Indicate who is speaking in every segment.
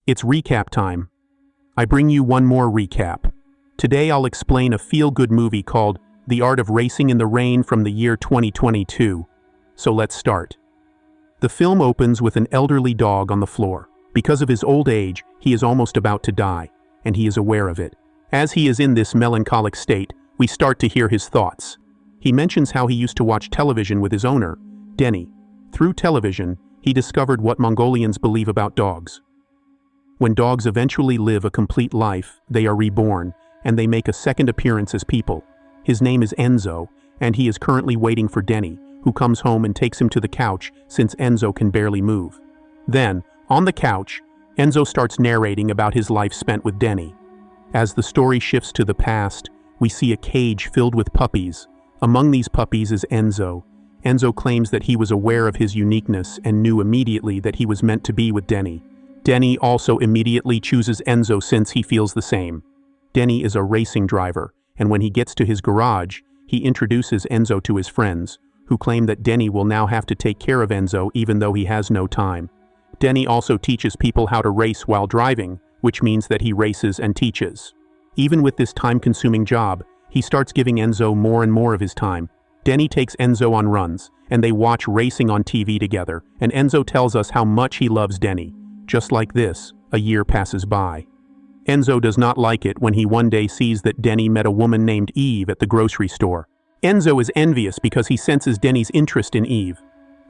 Speaker 1: It's recap time. I bring you one more recap. Today I'll explain a feel-good movie called The Art of Racing in the Rain from the year 2022. So let's start. The film opens with an elderly dog on the floor. Because of his old age, he is almost about to die, and he is aware of it. As he is in this melancholic state, we start to hear his thoughts. He mentions how he used to watch television with his owner, Denny. Through television, he discovered what Mongolians believe about dogs. When dogs eventually live a complete life, they are reborn, and they make a second appearance as people. His name is Enzo, and he is currently waiting for Denny, who comes home and takes him to the couch since Enzo can barely move. Then, on the couch, Enzo starts narrating about his life spent with Denny. As the story shifts to the past, we see a cage filled with puppies. Among these puppies is Enzo. Enzo claims that he was aware of his uniqueness and knew immediately that he was meant to be with Denny. Denny also immediately chooses Enzo since he feels the same. Denny is a racing driver, and when he gets to his garage, he introduces Enzo to his friends, who claim that Denny will now have to take care of Enzo even though he has no time. Denny also teaches people how to race while driving, which means that he races and teaches. Even with this time-consuming job, he starts giving Enzo more and more of his time. Denny takes Enzo on runs, and they watch racing on TV together, and Enzo tells us how much he loves Denny. Just like this, a year passes by. Enzo does not like it when he one day sees that Denny met a woman named Eve at the grocery store. Enzo is envious because he senses Denny's interest in Eve.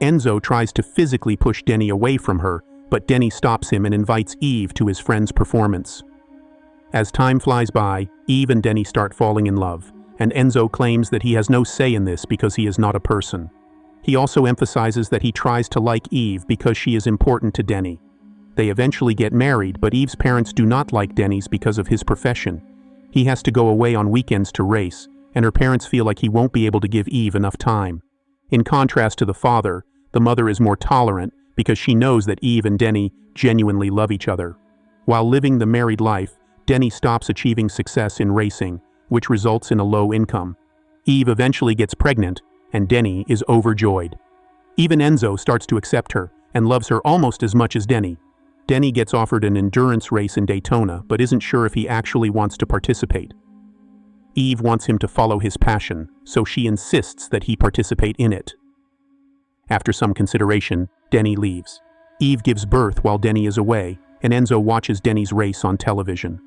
Speaker 1: Enzo tries to physically push Denny away from her, but Denny stops him and invites Eve to his friend's performance. As time flies by, Eve and Denny start falling in love, and Enzo claims that he has no say in this because he is not a person. He also emphasizes that he tries to like Eve because she is important to Denny. They eventually get married, but Eve's parents do not like Denny's because of his profession. He has to go away on weekends to race, and her parents feel like he won't be able to give Eve enough time. In contrast to the father, the mother is more tolerant because she knows that Eve and Denny genuinely love each other. While living the married life, Denny stops achieving success in racing, which results in a low income. Eve eventually gets pregnant, and Denny is overjoyed. Even Enzo starts to accept her and loves her almost as much as Denny. Denny gets offered an endurance race in Daytona, but isn't sure if he actually wants to participate. Eve wants him to follow his passion, so she insists that he participate in it. After some consideration, Denny leaves. Eve gives birth while Denny is away, and Enzo watches Denny's race on television.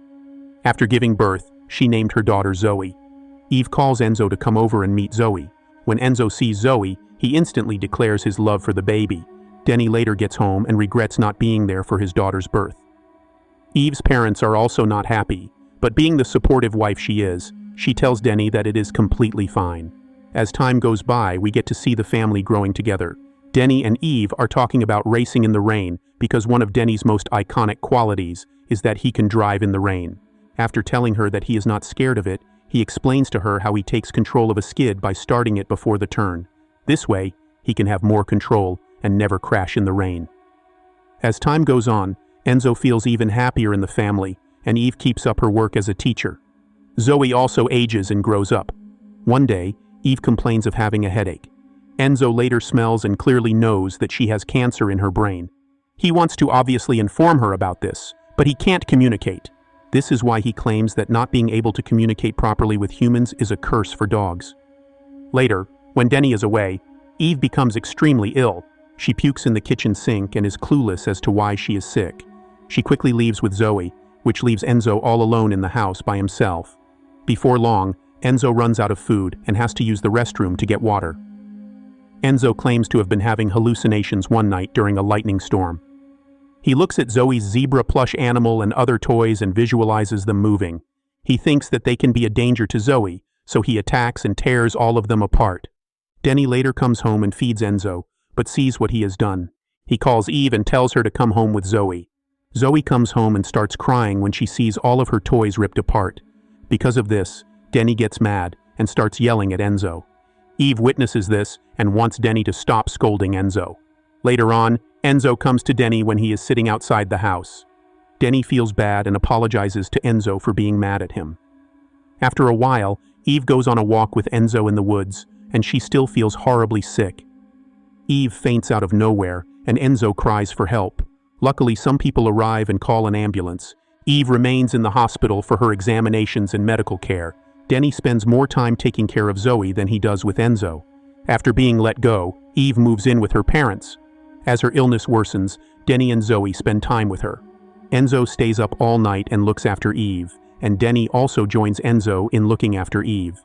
Speaker 1: After giving birth, she named her daughter Zoe. Eve calls Enzo to come over and meet Zoe. When Enzo sees Zoe, he instantly declares his love for the baby. Denny later gets home and regrets not being there for his daughter's birth. Eve's parents are also not happy, but being the supportive wife she is, she tells Denny that it is completely fine. As time goes by, we get to see the family growing together. Denny and Eve are talking about racing in the rain because one of Denny's most iconic qualities is that he can drive in the rain. After telling her that he is not scared of it, he explains to her how he takes control of a skid by starting it before the turn. This way, he can have more control and never crash in the rain. As time goes on, Enzo feels even happier in the family, and Eve keeps up her work as a teacher. Zoe also ages and grows up. One day, Eve complains of having a headache. Enzo later smells and clearly knows that she has cancer in her brain. He wants to obviously inform her about this, but he can't communicate. This is why he claims that not being able to communicate properly with humans is a curse for dogs. Later, when Denny is away, Eve becomes extremely ill. She pukes in the kitchen sink and is clueless as to why she is sick. She quickly leaves with Zoe, which leaves Enzo all alone in the house by himself. Before long, Enzo runs out of food and has to use the restroom to get water. Enzo claims to have been having hallucinations one night during a lightning storm. He looks at Zoe's zebra plush animal and other toys and visualizes them moving. He thinks that they can be a danger to Zoe, so he attacks and tears all of them apart. Denny later comes home and feeds Enzo, but sees what he has done. He calls Eve and tells her to come home with Zoe. Zoe comes home and starts crying when she sees all of her toys ripped apart. Because of this, Denny gets mad and starts yelling at Enzo. Eve witnesses this and wants Denny to stop scolding Enzo. Later on, Enzo comes to Denny when he is sitting outside the house. Denny feels bad and apologizes to Enzo for being mad at him. After a while, Eve goes on a walk with Enzo in the woods, and she still feels horribly sick. Eve faints out of nowhere, and Enzo cries for help. Luckily, some people arrive and call an ambulance. Eve remains in the hospital for her examinations and medical care. Denny spends more time taking care of Zoe than he does with Enzo. After being let go, Eve moves in with her parents. As her illness worsens, Denny and Zoe spend time with her. Enzo stays up all night and looks after Eve, and Denny also joins Enzo in looking after Eve.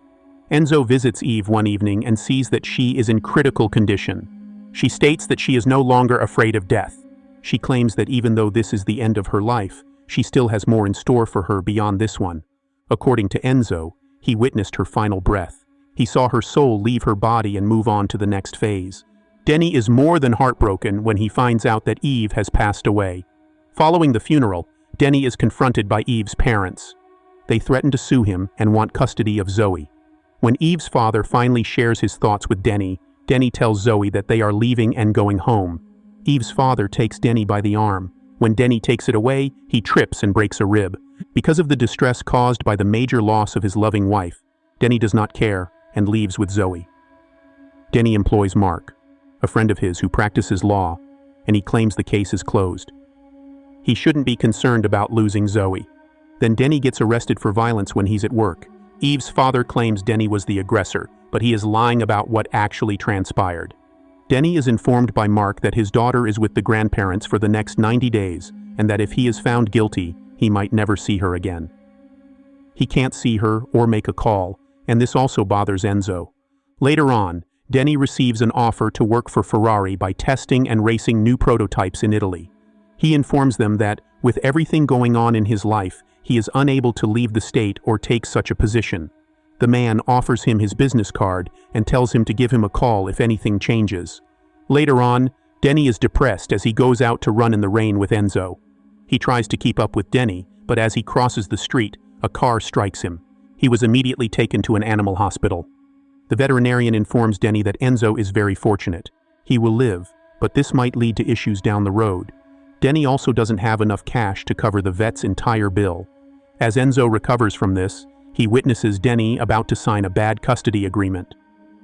Speaker 1: Enzo visits Eve one evening and sees that she is in critical condition. She states that she is no longer afraid of death. She claims that even though this is the end of her life, she still has more in store for her beyond this one. According to Enzo, he witnessed her final breath. He saw her soul leave her body and move on to the next phase. Denny is more than heartbroken when he finds out that Eve has passed away. Following the funeral, Denny is confronted by Eve's parents. They threaten to sue him and want custody of Zoe. When Eve's father finally shares his thoughts with Denny, Denny tells Zoe that they are leaving and going home. Eve's father takes Denny by the arm. When Denny takes it away, he trips and breaks a rib. Because of the distress caused by the major loss of his loving wife, Denny does not care and leaves with Zoe. Denny employs Mark, a friend of his who practices law, and he claims the case is closed. He shouldn't be concerned about losing Zoe. Then Denny gets arrested for violence when he's at work. Eve's father claims Denny was the aggressor, but he is lying about what actually transpired. Denny is informed by Mark that his daughter is with the grandparents for the next 90 days, and that if he is found guilty, he might never see her again. He can't see her or make a call, and this also bothers Enzo. Later on, Denny receives an offer to work for Ferrari by testing and racing new prototypes in Italy. He informs them that, with everything going on in his life, he is unable to leave the state or take such a position. The man offers him his business card and tells him to give him a call if anything changes. Later on, Denny is depressed as he goes out to run in the rain with Enzo. He tries to keep up with Denny, but as he crosses the street, a car strikes him. He was immediately taken to an animal hospital. The veterinarian informs Denny that Enzo is very fortunate. He will live, but this might lead to issues down the road. Denny also doesn't have enough cash to cover the vet's entire bill. As Enzo recovers from this, he witnesses Denny about to sign a bad custody agreement.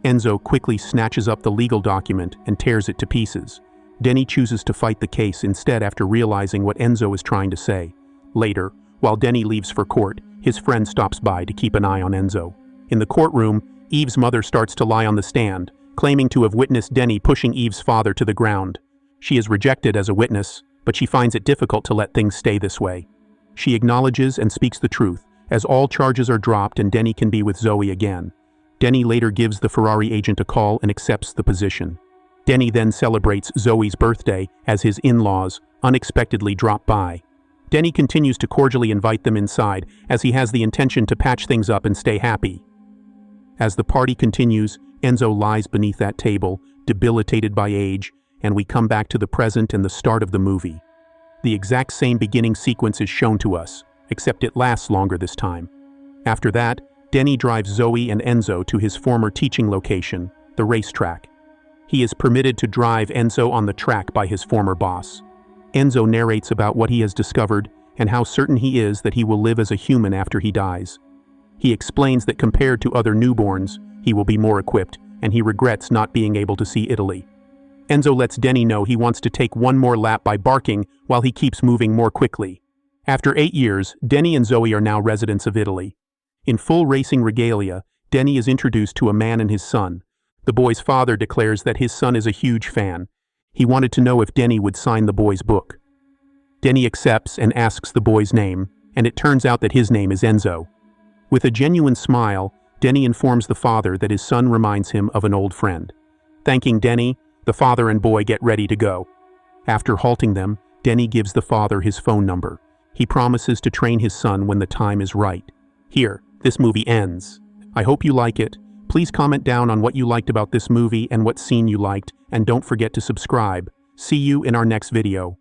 Speaker 1: Enzo quickly snatches up the legal document and tears it to pieces. Denny chooses to fight the case instead after realizing what Enzo is trying to say. Later, while Denny leaves for court, his friend stops by to keep an eye on Enzo. In the courtroom, Eve's mother starts to lie on the stand, claiming to have witnessed Denny pushing Eve's father to the ground. She is rejected as a witness, but she finds it difficult to let things stay this way. She acknowledges and speaks the truth, as all charges are dropped and Denny can be with Zoe again. Denny later gives the Ferrari agent a call and accepts the position. Denny then celebrates Zoe's birthday as his in-laws unexpectedly drop by. Denny continues to cordially invite them inside as he has the intention to patch things up and stay happy. As the party continues, Enzo lies beneath that table, debilitated by age, and we come back to the present and the start of the movie. The exact same beginning sequence is shown to us, except it lasts longer this time. After that, Denny drives Zoe and Enzo to his former teaching location, the racetrack. He is permitted to drive Enzo on the track by his former boss. Enzo narrates about what he has discovered and how certain he is that he will live as a human after he dies. He explains that compared to other newborns, he will be more equipped, and he regrets not being able to see Italy. Enzo lets Denny know he wants to take one more lap by barking while he keeps moving more quickly. After 8 years, Denny and Zoe are now residents of Italy. In full racing regalia, Denny is introduced to a man and his son. The boy's father declares that his son is a huge fan. He wanted to know if Denny would sign the boy's book. Denny accepts and asks the boy's name, and it turns out that his name is Enzo. With a genuine smile, Denny informs the father that his son reminds him of an old friend. Thanking Denny, the father and boy get ready to go. After halting them, Denny gives the father his phone number. He promises to train his son when the time is right. Here, this movie ends. I hope you like it. Please comment down on what you liked about this movie and what scene you liked, and don't forget to subscribe. See you in our next video.